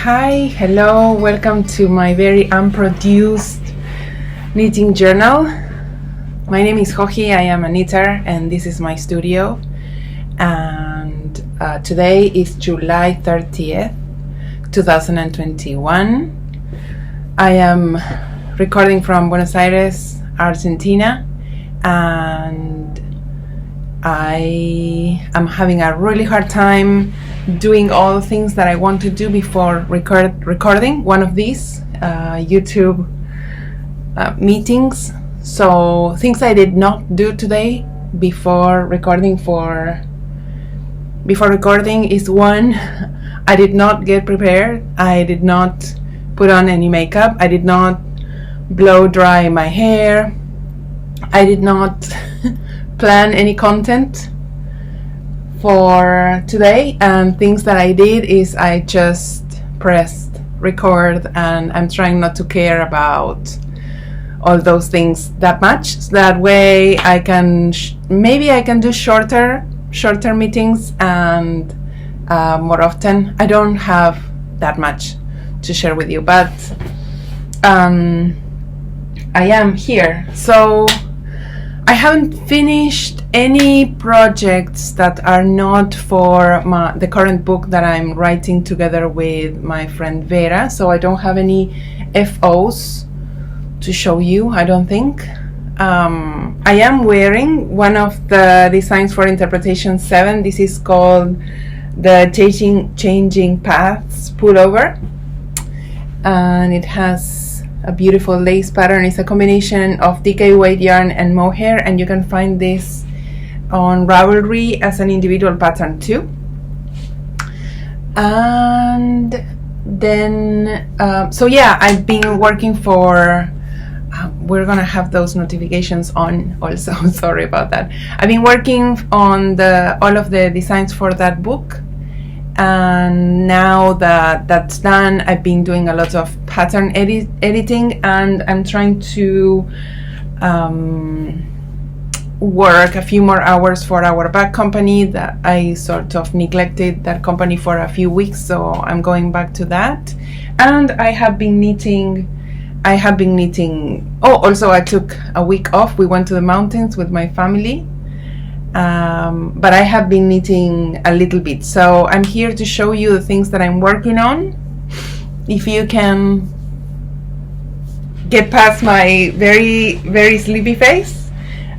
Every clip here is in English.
Hi, hello, welcome to my very unproduced knitting journal. My name is Joji, I am a knitter and this is my studio. And today is July 30th, 2021. I am recording from Buenos Aires, Argentina, and I am having a really hard time doing all the things that I want to do before recording one of these YouTube meetings. So things I did not do today before recording is one, I did not get prepared. I did not put on any makeup. I did not blow dry my hair. I did not plan any content for today, and things that I did is I just pressed record, and I'm trying not to care about all those things that much, so that way I can maybe I can do shorter meetings and more often. I don't have that much to share with you, but I am here. So I haven't finished any projects that are not for the current book that I'm writing together with my friend Vera, so I don't have any FOs to show you, I don't think. I am wearing one of the designs for Interpretation 7. This is called the Changing Paths Pullover, and it has a beautiful lace pattern. It's a combination of DK weight yarn and mohair, and you can find this on Ravelry as an individual pattern too. And then so yeah, I've been working for we're gonna have those notifications on also. Sorry about that. I've been working on all of the designs for that book, and now that that's done, I've been doing a lot of pattern editing, and I'm trying to work a few more hours for our back company. That I sort of neglected that company for a few weeks, so I'm going back to that. And I have been knitting. Oh, also I took a week off. We went to the mountains with my family. But I have been knitting a little bit, so I'm here to show you the things that I'm working on. If you can get past my very, very sleepy face.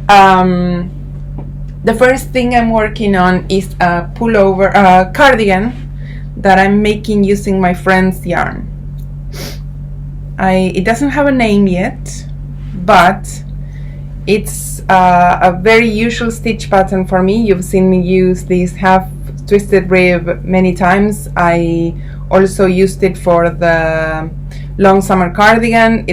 The first thing I'm working on is a pullover, cardigan that I'm making using my friend's yarn. It doesn't have a name yet, but it's a very usual stitch pattern for me. You've seen me use this half twisted rib many times. I also used it for the long summer cardigan.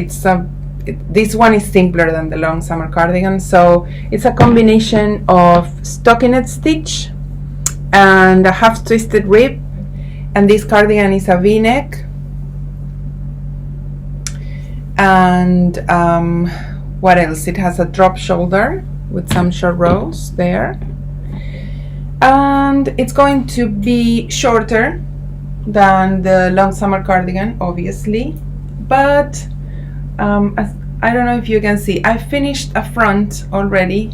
This one is simpler than the long summer cardigan, so it's a combination of stockinette stitch and a half twisted rib, and this cardigan is a v-neck. And what else? It has a drop shoulder with some short rows there, and it's going to be shorter than the long summer cardigan, obviously, but I don't know if you can see, I finished a front already,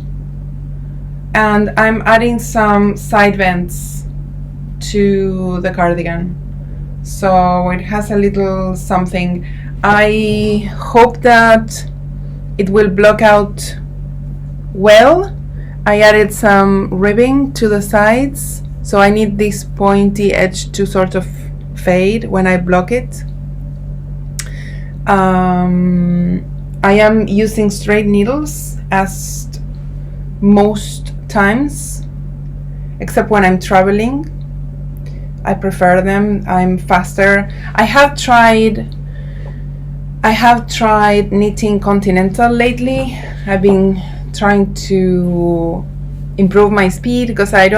and I'm adding some side vents to the cardigan, so it has a little something. I hope that it will block out well. I added some ribbing to the sides, so I need this pointy edge to sort of fade when I block it. I am using straight needles as most times, except when I'm traveling. I prefer them. I'm faster. I have tried knitting continental lately. I've been trying to improve my speed because I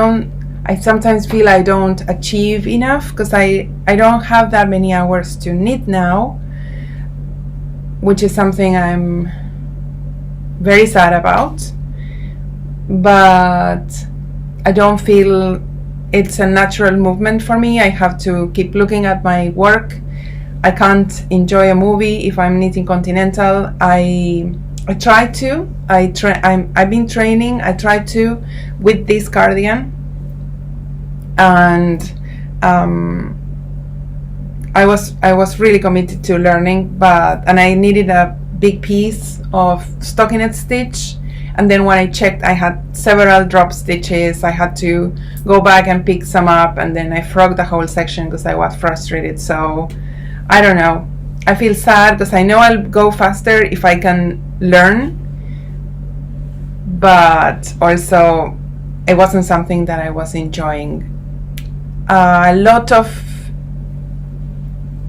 sometimes feel I don't achieve enough because I don't have that many hours to knit now, which is something I'm very sad about. But I don't feel it's a natural movement for me. I have to keep looking at my work I can't enjoy a movie if I'm knitting continental. I try to. I've been training. I try to with this cardigan, and I was really committed to learning, and I needed a big piece of stockinette stitch, and then when I checked, I had several drop stitches. I had to go back and pick some up, and then I frogged the whole section because I was frustrated. So I don't know, I feel sad because I know I'll go faster if I can learn, but also it wasn't something that I was enjoying. A lot of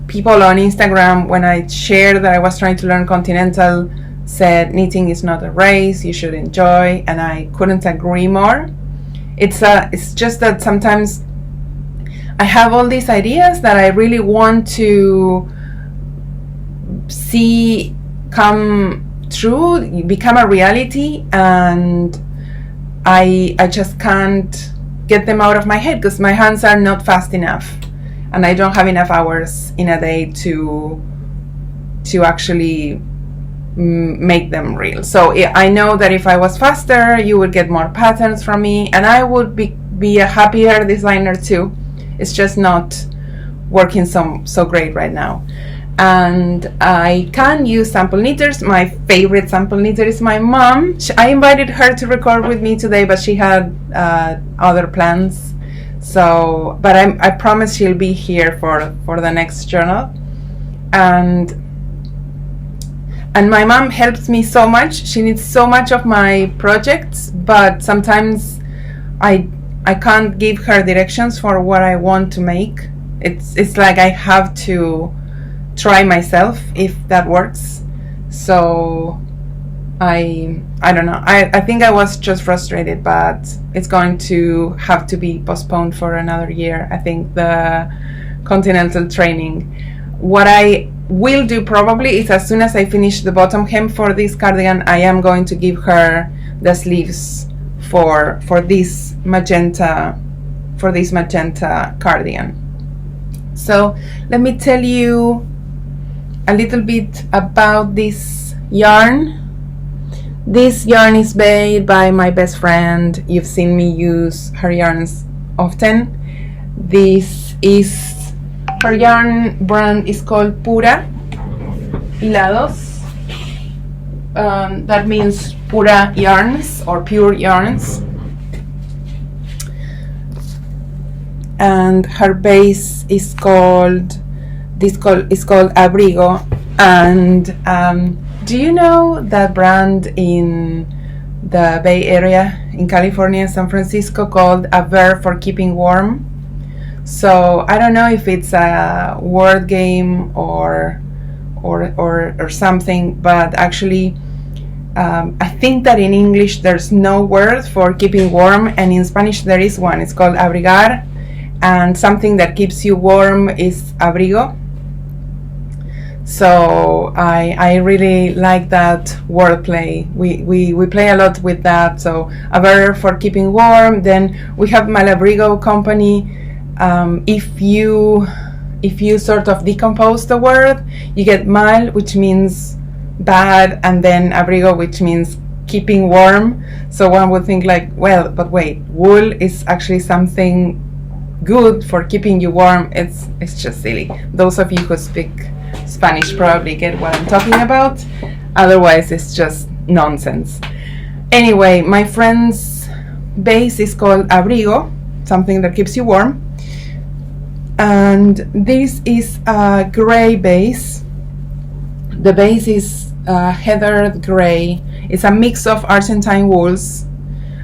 people on Instagram, when I shared that I was trying to learn continental, said knitting is not a race, you should enjoy, and I couldn't agree more. It's just that sometimes I have all these ideas that I really want to see come true, become a reality, and I just can't get them out of my head because my hands are not fast enough, and I don't have enough hours in a day to actually make them real. So I know that if I was faster, you would get more patterns from me, and I would be a happier designer too. It's just not working so great right now. And I can use sample knitters. My favorite sample knitter is my mom. I invited her to record with me today, but she had other plans. So, but I promise she'll be here for the next journal. And my mom helps me so much. She needs so much of my projects, but sometimes I can't give her directions for what I want to make. It's like I have to try myself if that works. So I don't know. I think I was just frustrated, but it's going to have to be postponed for another year. I think the continental training. What I will do probably is, as soon as I finish the bottom hem for this cardigan, I am going to give her the sleeves for this magenta cardigan. So let me tell you a little bit about this yarn. This yarn is made by my best friend. You've seen me use her yarns often. Her yarn brand is called Pura, Hilados. That means Pura yarns or pure yarns. And her base is called Abrigo. And do you know that brand in the Bay Area in California, San Francisco, called a verb for keeping warm? So I don't know if it's a word game or something, but actually I think that in English there's no word for keeping warm, and in Spanish there is one. It's called abrigar, and something that keeps you warm is abrigo. So I really like that wordplay. We play a lot with that. So a verb for keeping warm. Then we have Malabrigo company. If you sort of decompose the word, you get mal, which means bad, and then abrigo, which means keeping warm. So one would think like, well, but wait, wool is actually something good for keeping you warm. It's just silly. Those of you who speak Spanish probably get what I'm talking about. Otherwise, it's just nonsense. Anyway, my friend's base is called abrigo, something that keeps you warm. And this is a gray base. The base is heathered gray. It's a mix of Argentine wools,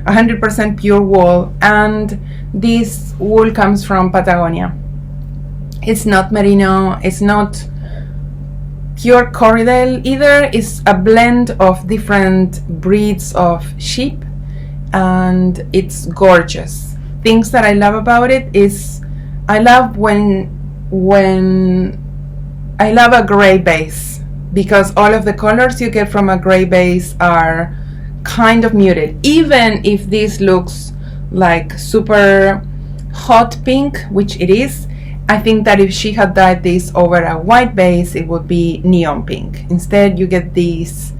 100% pure wool, and this wool comes from Patagonia. It's not Merino, it's not pure Corriedale either. It's a blend of different breeds of sheep, and it's gorgeous. Things that I love about it is I love I love a gray base, because all of the colors you get from a gray base are kind of muted. Even if this looks like super hot pink, which it is, I think that if she had dyed this over a white base, it would be neon pink. Instead, you get this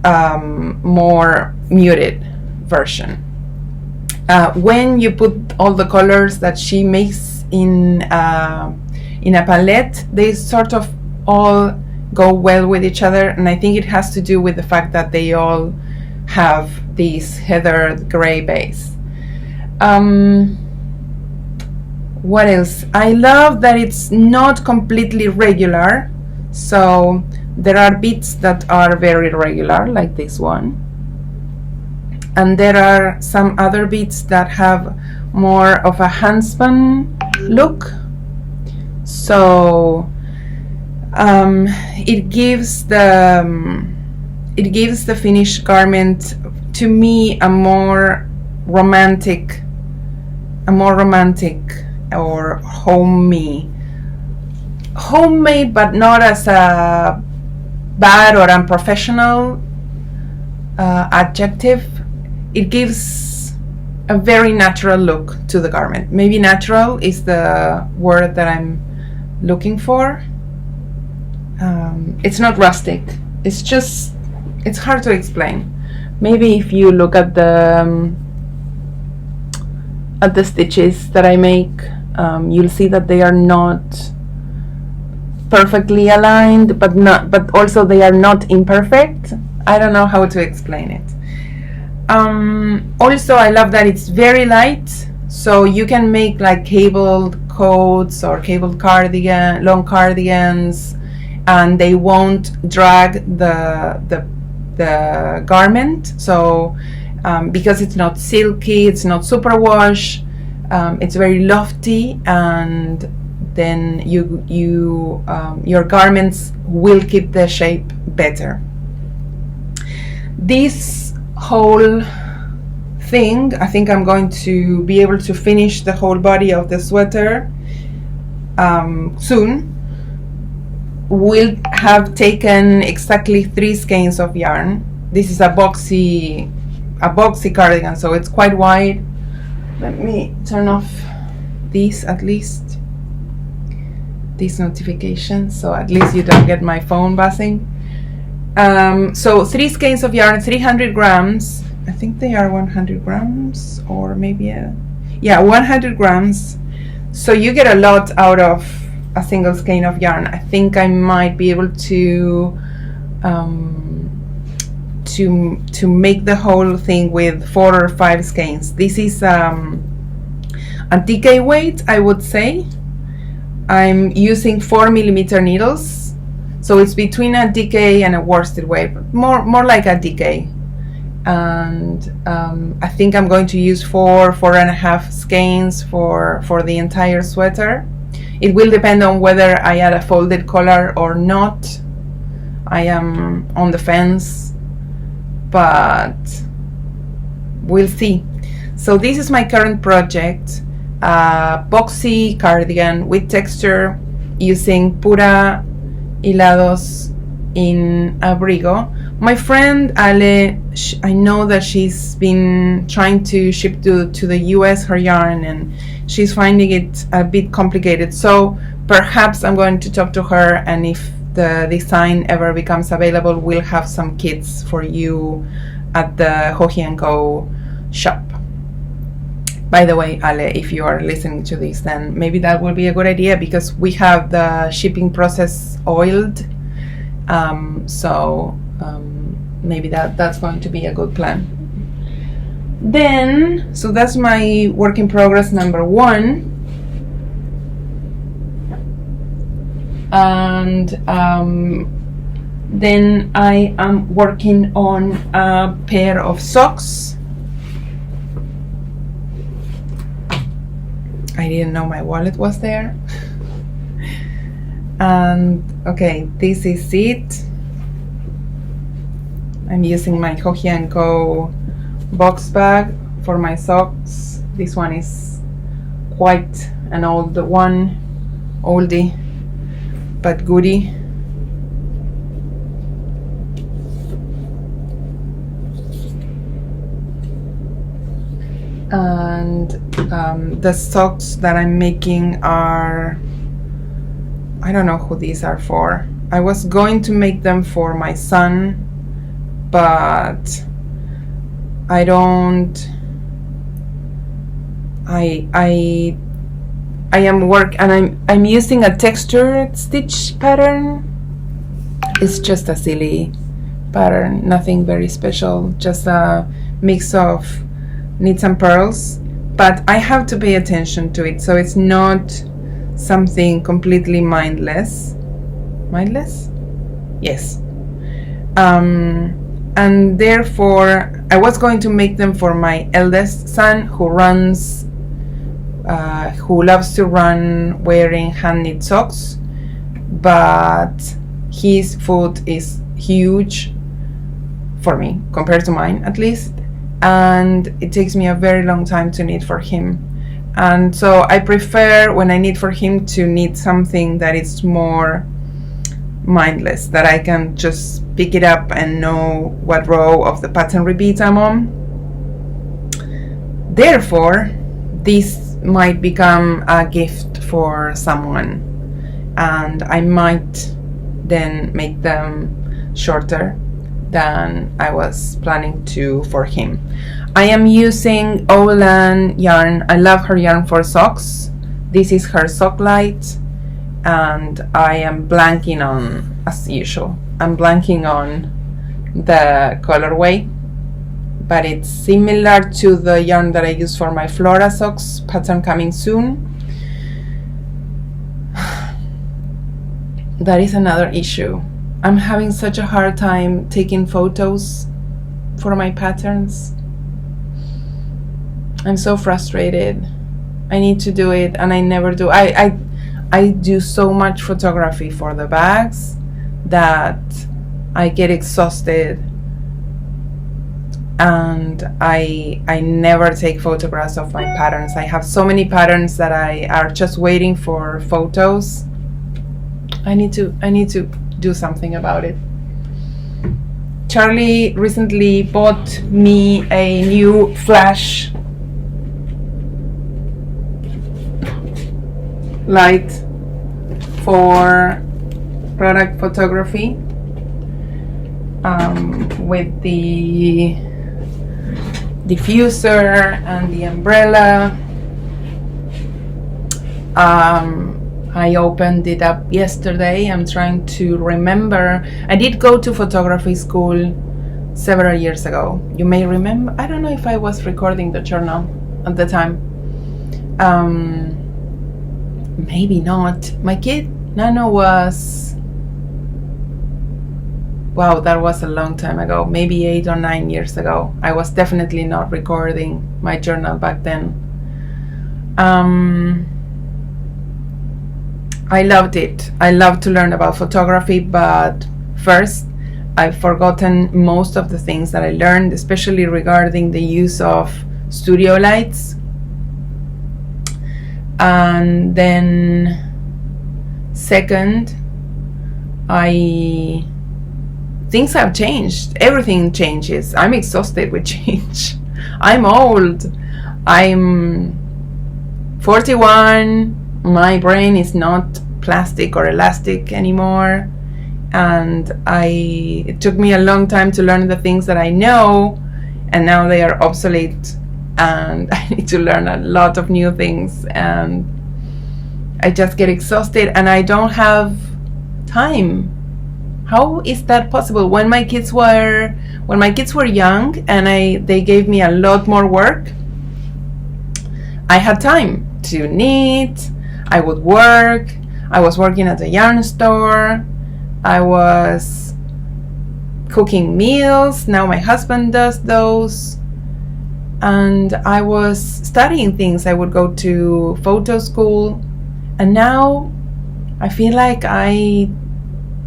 more muted version. When you put all the colors that she makes in a palette, they sort of all go well with each other, and I think it has to do with the fact that they all have this heathered gray base. What else? I love that it's not completely regular, so there are bits that are very regular, like this one, and there are some other bits that have more of a handspun look. So it gives the finished garment, to me, a more romantic or homemade, but not as a bad or unprofessional adjective. It gives a very natural look to the garment. Maybe natural is the word that I'm looking for. It's not rustic. It's just, it's hard to explain. Maybe if you look at the stitches that I make, you'll see that they are not perfectly aligned, but also they are not imperfect. I don't know how to explain it. Also, I love that it's very light, so you can make like cabled coats or cabled long cardigans, and they won't drag the garment. So because it's not silky, it's not superwash, it's very lofty, and then your garments will keep the shape better. This whole thing, I think I'm going to be able to finish the whole body of the sweater soon. Will have taken exactly 3 skeins of yarn. This is a boxy cardigan, so it's quite wide. Let me turn off these, at least these notifications, so at least you don't get my phone buzzing. So 3 skeins of yarn, 300 grams. I think they are 100 grams, or maybe 100 grams. So you get a lot out of a single skein of yarn. I think I might be able to make the whole thing with 4 or 5 skeins. This is a DK weight, I would say. I'm using 4mm needles, so it's between a DK and a worsted weight, but more like a DK. And I think I'm going to use 4.5 skeins for the entire sweater. It will depend on whether I add a folded collar or not. I am on the fence, but we'll see. So this is my current project, a boxy cardigan with texture using Pura Hilados in Abrigo. My friend Ale, I know that she's been trying to ship to the US her yarn, and she's finding it a bit complicated. So perhaps I'm going to talk to her, and if the design ever becomes available, we'll have some kits for you at the Joji & Co shop. By the way, Ale, if you are listening to this, then maybe that will be a good idea, because we have the shipping process oiled. Maybe that's going to be a good plan. Then, so that's my work in progress number 1. And then I am working on a pair of socks. I didn't know my wallet was there. And okay, this is it. I'm using my Joji & Co box bag for my socks. This one is quite an old one, oldie but goodie. And The socks that I'm making are, I don't know who these are for. I was going to make them for my son, but I don't. I am and I'm using a textured stitch pattern. It's just a silly pattern, nothing very special, just a mix of knits and pearls, but I have to pay attention to it, so it's not something completely mindless. Yes. And therefore I was going to make them for my eldest son, who loves to run wearing hand knit socks, but his foot is huge for me compared to mine, at least, and it takes me a very long time to knit for him. And so I prefer, when I knit for him, to knit something that is more mindless, that I can just pick it up and know what row of the pattern repeat I'm on. Therefore, this might become a gift for someone, and I might then make them shorter than I was planning to for him. I am using Olann yarn. I love her yarn for socks. This is her sock Lite, and I am blanking on, as usual, I'm blanking on the colorway, but it's similar to the yarn that I use for my Flora socks pattern coming soon. That is another issue. I'm having such a hard time taking photos for my patterns. I'm so frustrated. I need to do it and I never do. I do so much photography for the bags that I get exhausted, and I never take photographs of my patterns. I have so many patterns that I are just waiting for photos. I need to do something about it. Charlie recently bought me a new flash light for product photography, with the diffuser and the umbrella. I opened it up yesterday. I'm trying to remember. I did go to photography school several years ago. You may remember. I don't know if I was recording the journal at the time. Maybe not. My kid Nano was, wow, that was a long time ago, maybe 8 or 9 years ago. I was definitely not recording my journal back then. I loved it. I love to learn about photography, but first I've forgotten most of the things that I learned, especially regarding the use of studio lights. And then second, things have changed. Everything changes. I'm exhausted with change. I'm old. I'm 41. My brain is not plastic or elastic anymore, and it took me a long time to learn the things that I know, and now they are obsolete, and I need to learn a lot of new things, and I just get exhausted and I don't have time. How is that possible? When my kids were young and they gave me a lot more work, I had time to knit. I would work. I was working at a yarn store. I was cooking meals. Now my husband does those. And I was studying things. I would go to photo school. And now I feel like I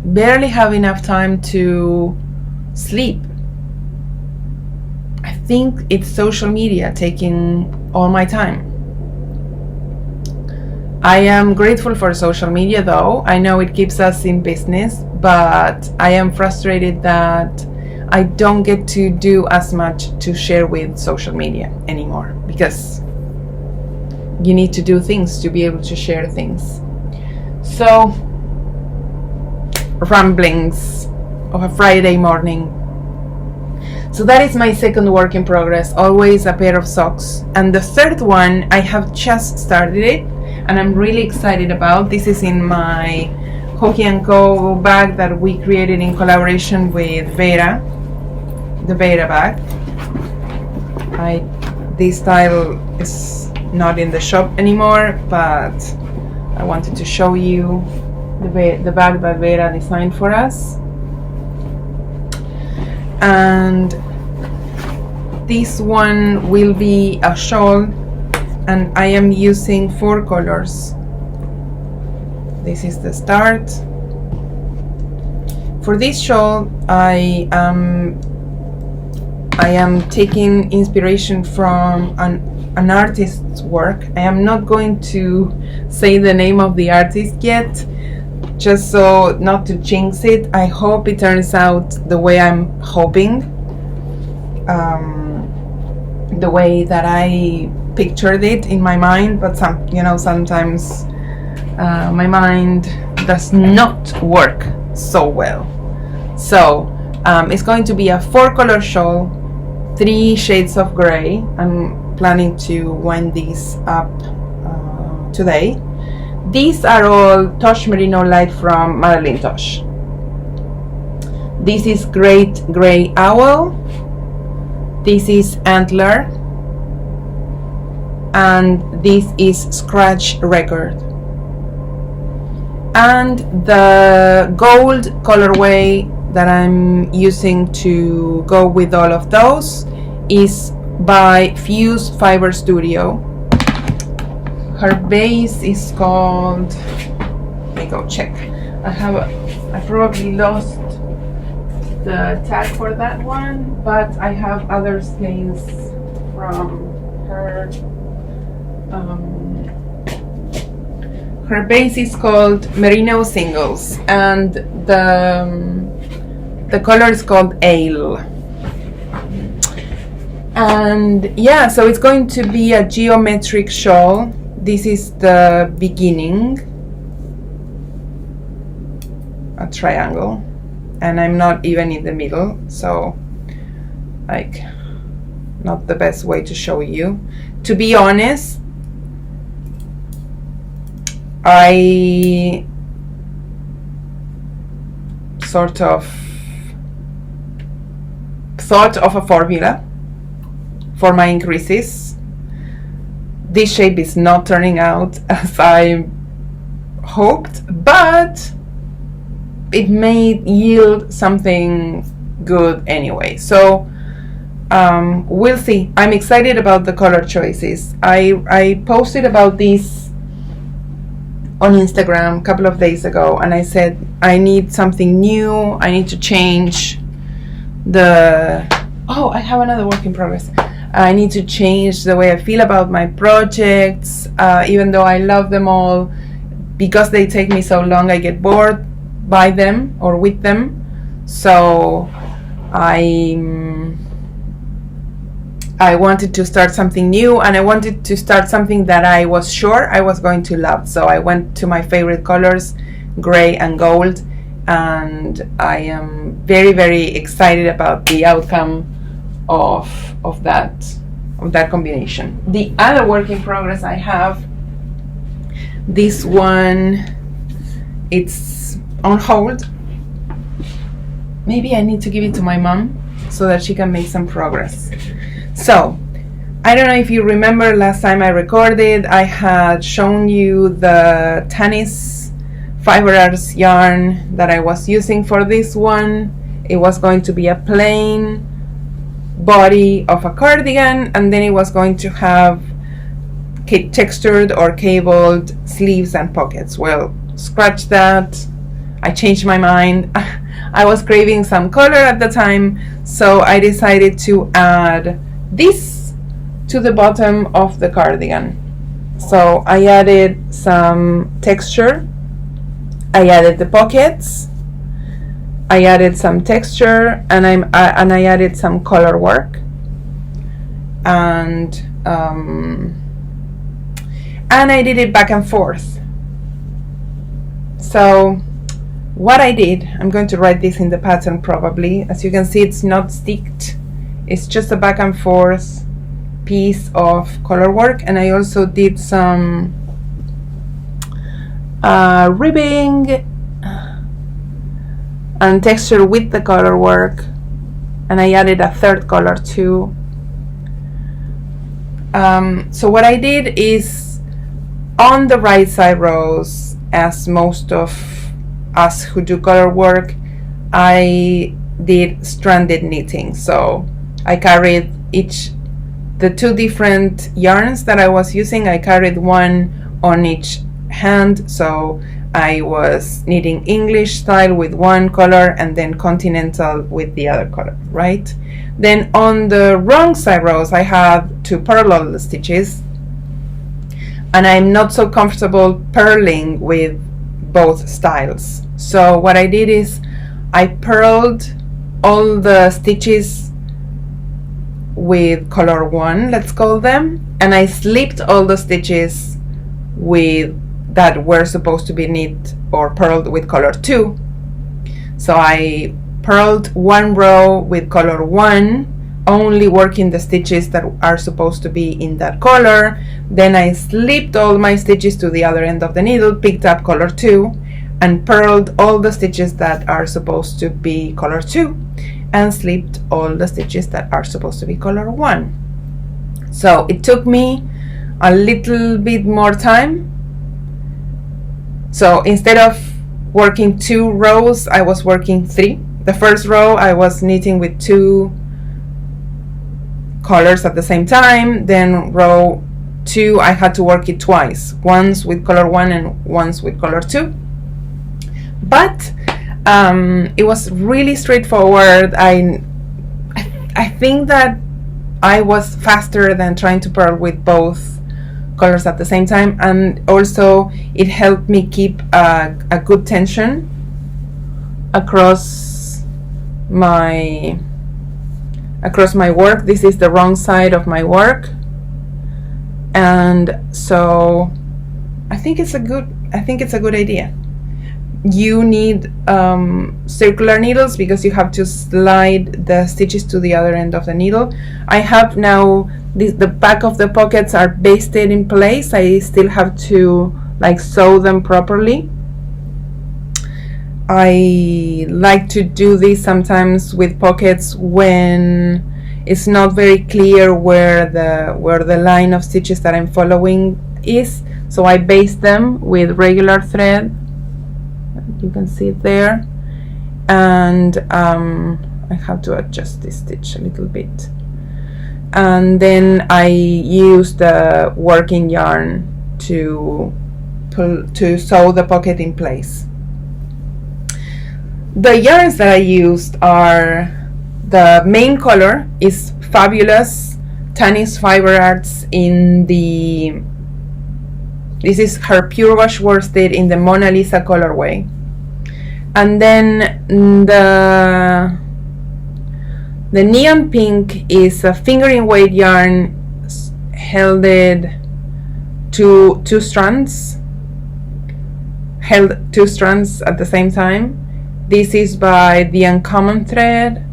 barely have enough time to sleep. I think it's social media taking all my time. I am grateful for social media though. I know it keeps us in business, but I am frustrated that I don't get to do as much to share with social media anymore, because you need to do things to be able to share things. So, ramblings of a Friday morning. So that is my second work in progress, always a pair of socks. And the third one, I have just started it, and I'm really excited about. This is in my Hockey & Co bag that we created in collaboration with Vera, the Vera bag. This style is not in the shop anymore, but I wanted to show you the bag that Vera designed for us. And this one will be a shawl, and I am using 4 colors. This is the start. For this shawl, I am taking inspiration from an artist's work. I am not going to say the name of the artist yet, just so not to jinx it. I hope it turns out the way I'm hoping, the way that I pictured it in my mind. But sometimes my mind does not work so well. So it's going to be a 4-color shawl, 3 shades of gray. I'm planning to wind these up today. These are all Tosh Merino Lite from Madeline Tosh. This is Great Grey Owl. This is Antler. And this is Scratch Record. And the gold colorway that I'm using to go with all of those is by Fuse Fiber Studio. Her base is called, let me go check. I probably lost the tag for that one, but I have other skeins from her. Her base is called Merino Singles, and the color is called Ale. And yeah, so it's going to be a geometric shawl. This is the beginning, a triangle, and I'm not even in the middle, so like not the best way to show you. To be honest, I sort of thought of a formula for my increases. This shape is not turning out as I hoped, but it may yield something good anyway. So we'll see. I'm excited about the color choices. I posted about this on Instagram a couple of days ago, and I said I need something new. I need to change the... Oh, I have another work in progress. I need to change the way I feel about my projects, even though I love them all. Because they take me so long, I get bored by them or with them. So I wanted to start something new, and I wanted to start something that I was sure I was going to love. So I went to my favorite colors, gray and gold, and I am very, very excited about the outcome of that combination. The other work in progress I have, this one, it's on hold. Maybe I need to give it to my mom so that she can make some progress. So I don't know if you remember last time I recorded, I had shown you the Tanis Fiber Arts yarn that I was using for this one. It was going to be a plain body of a cardigan, and then it was going to have textured or cabled sleeves and pockets. Well, scratch that. I changed my mind. I was craving some color at the time, so I decided to add this to the bottom of the cardigan. So I added some texture, I added the pockets, I added some texture, and I added some color work, and and I did it back and forth. So what I did, I'm going to write this in the pattern probably. As you can see, it's not sticked. It's just a back and forth piece of Colorwork, and I also did some ribbing and texture with the Colorwork, and I added a third color too. So what I did is, on the right side rows, as most of us who do Colorwork, I did stranded knitting. So I carried the two different yarns that I was using, I carried one on each hand. So I was knitting English style with one color and then continental with the other color, right? Then on the wrong side rows, I had to purl all the stitches, and I'm not so comfortable purling with both styles. So what I did is I purled all the stitches with color 1, let's call them, and I slipped all the stitches with that were supposed to be knit or purled with color 2. So I purled one row with color 1, only working the stitches that are supposed to be in that color. Then I slipped all my stitches to the other end of the needle, picked up color 2, and purled all the stitches that are supposed to be color 2, and slipped all the stitches that are supposed to be color 1. So it took me a little bit more time. So instead of working 2 rows, I was working 3. The first row I was knitting with 2 colors at the same time. Then row 2 I had to work it twice, once with color 1 and once with color 2. But it was really straightforward. I think that I was faster than trying to purl with both colors at the same time, and also it helped me keep a good tension across my work. This is the wrong side of my work, and so I think it's a good idea. You need circular needles because you have to slide the stitches to the other end of the needle. I have now the back of the pockets are basted in place. I still have to like sew them properly. I like to do this sometimes with pockets when it's not very clear where the line of stitches that I'm following is. So I baste them with regular thread. You can see it there, and I have to adjust this stitch a little bit, and then I use the working yarn to sew the pocket in place. The yarns that I used are, the main color is Fabulous Tanis Fiber Arts in the, this is her Purewash worsted in the Mona Lisa colorway. And then the neon pink is a fingering weight yarn held two strands at the same time. This is by the Uncommon thread,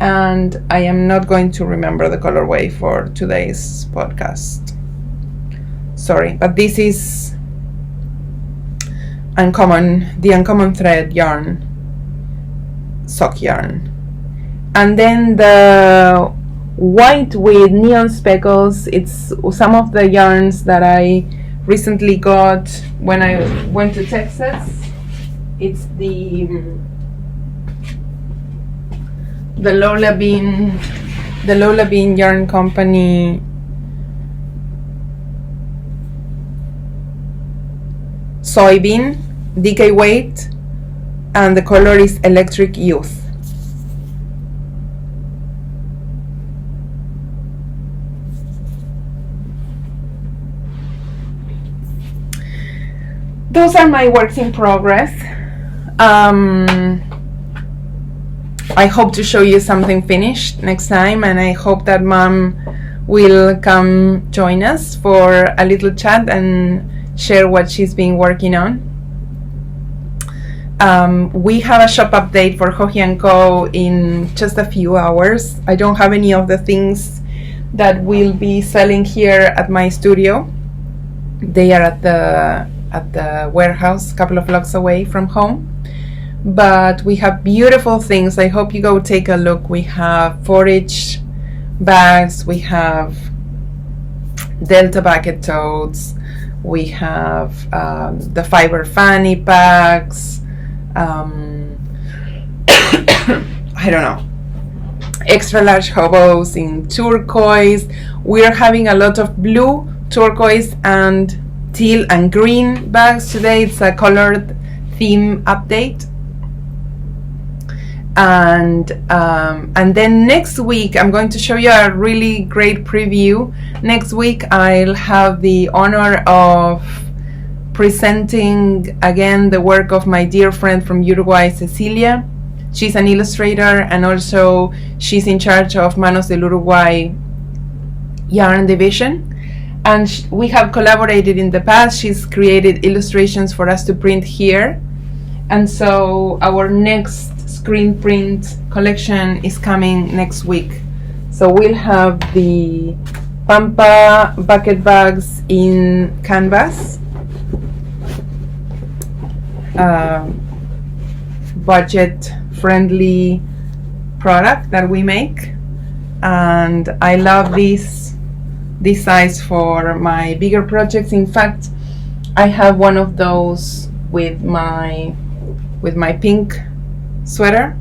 and I am not going to remember the colorway for today's podcast. Sorry, but this is the Uncommon thread yarn, sock yarn. And then the white with neon speckles, it's some of the yarns that I recently got when I went to Texas. It's the LolaBean yarn company soybean DK weight, and the color is Electric Youth. Those are my works in progress. I hope to show you something finished next time, and I hope that Mom will come join us for a little chat and share what she's been working on. We have a shop update for Joji & Co. in just a few hours. I don't have any of the things that will be selling here at my studio. They are at the warehouse, a couple of blocks away from home. But we have beautiful things. I hope you go take a look. We have forage bags, we have Delta bucket totes, we have the fiber fanny packs, I don't know, extra large hobos in turquoise. We're having a lot of blue, turquoise, and teal and green bags today. It's a colored theme update. And then next week I'm going to show you a really great preview. Next week I'll have the honor of presenting again the work of my dear friend from Uruguay, Cecilia. She's an illustrator, and also she's in charge of Manos del Uruguay yarn division, and we have collaborated in the past. She's created illustrations for us to print here, and so our next screen print collection is coming next week. So we'll have the Pampa bucket bags in canvas, budget friendly product that we make, and I love this size for my bigger projects. In fact, I have one of those with my pink sweater.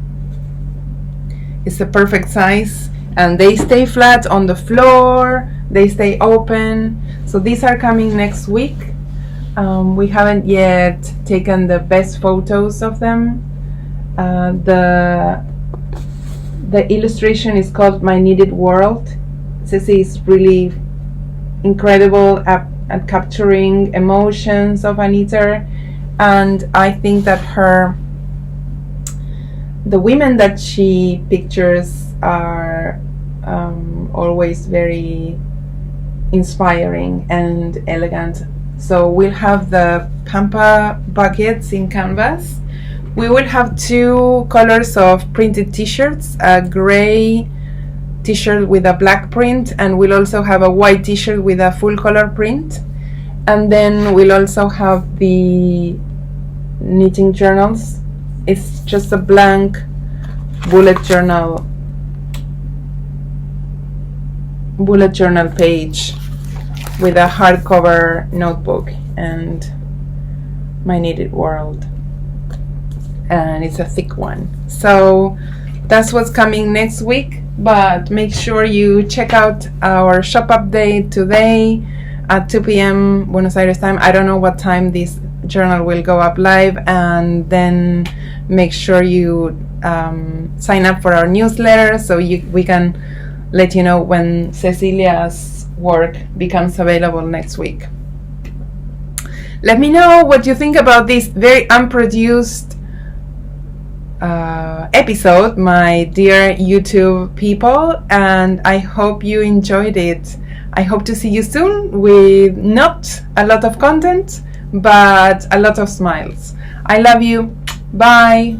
It's the perfect size, and they stay flat on the floor, they stay open. So these are coming next week. We haven't yet taken the best photos of them. The illustration is called My Knitted World. Ceci is really incredible at capturing emotions of a knitter, and I think that the women that she pictures are always very inspiring and elegant. So we'll have the Pampa buckets in canvas. We will have two colors of printed t-shirts, a gray t-shirt with a black print, and we'll also have a white t-shirt with a full color print. And then we'll also have the knitting journals. It's just a blank bullet journal page with a hardcover notebook and My Knitted World, and it's a thick one. So that's what's coming next week, but make sure you check out our shop update today at 2 p.m. Buenos Aires time. I don't know what time this journal will go up live, and then make sure you sign up for our newsletter so we can let you know when Cecilia's work becomes available next week. Let me know what you think about this very unproduced episode, my dear YouTube people, and I hope you enjoyed it. I hope to see you soon with not a lot of content, but a lot of smiles. I love you. Bye.